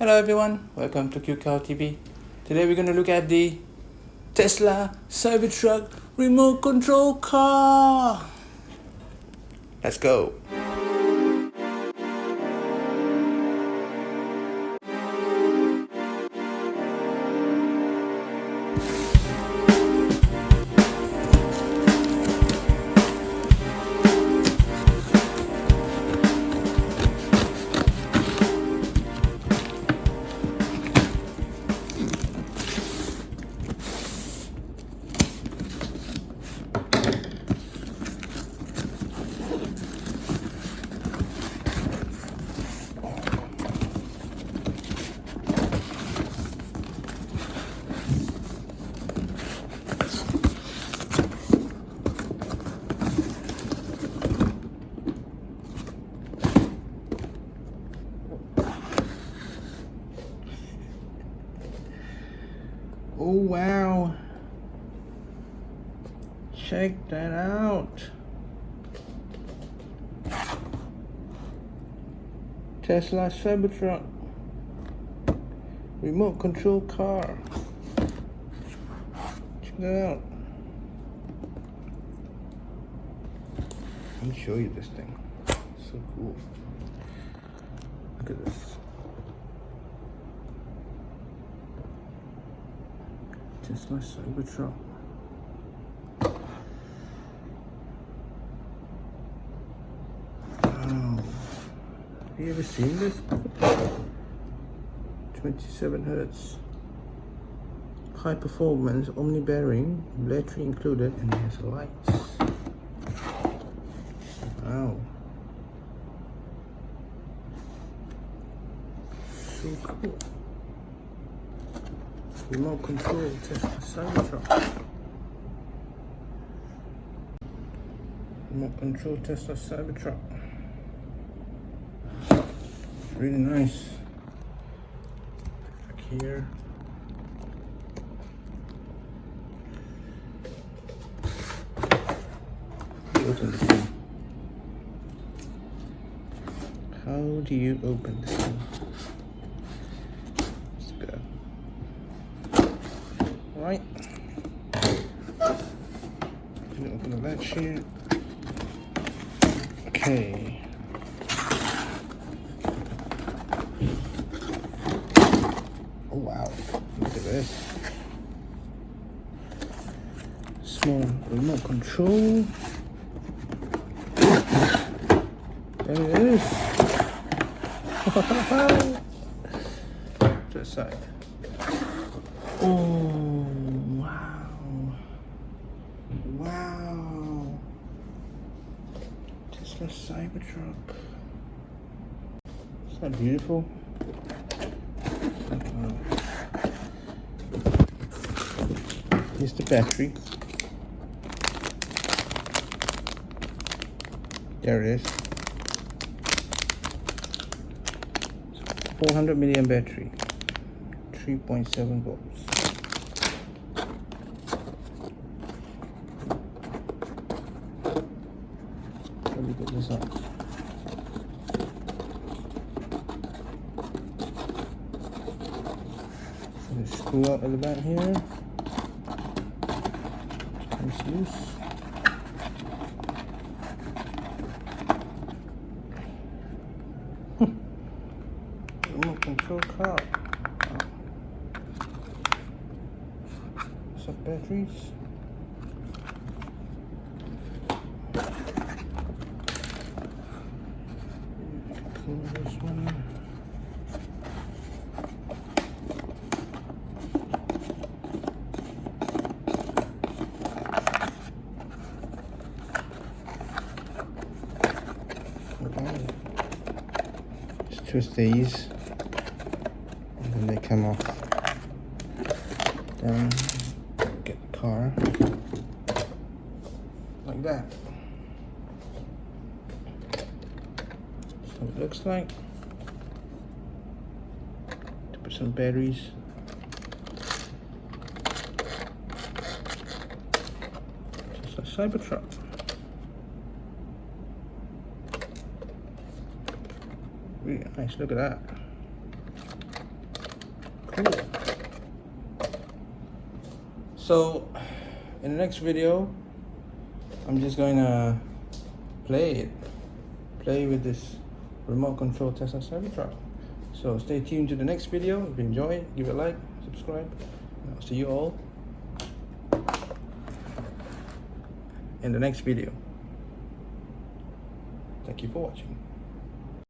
Hello everyone, welcome to QCar TV. Today we're going to look at the Tesla Cybertruck remote control car. Let's go. Oh wow, check that out. Tesla Cybertruck remote control car. Check that out. Let me show you this thing. It's so cool. Look at this. Tesla Cybertruck. Wow. Have you ever seen this? 27 hertz. High performance, omni bearing, battery included, and it has lights. Wow. So cool. Remote control Tesla Cybertruck. Remote control Tesla Cybertruck. It's really nice. Back here. Open this thing. How do you open this thing? Let's go. Right. Open the latch here. Okay. Oh wow. Look at this. Small remote control. There it is. To the side. Oh wow. Wow. Tesla Cybertruck. Isn't that beautiful? Here's the battery. There it is. 400 milliamp battery, 3.7 volts. Let me get this out. So the screw out at the back here. Comes loose. Remote control car. Some batteries. Close this one. Okay. Just twist these. And they come off. Then get the car like that. So it looks like. To put some batteries. Just a Cybertruck. Really nice, look at that. Cool. So in the next video, I'm just going to play with this remote control Tesla Cybertruck. So stay tuned to the next video. If you enjoy, give it a like, subscribe, and I'll see you all in the next video. Thank you for watching.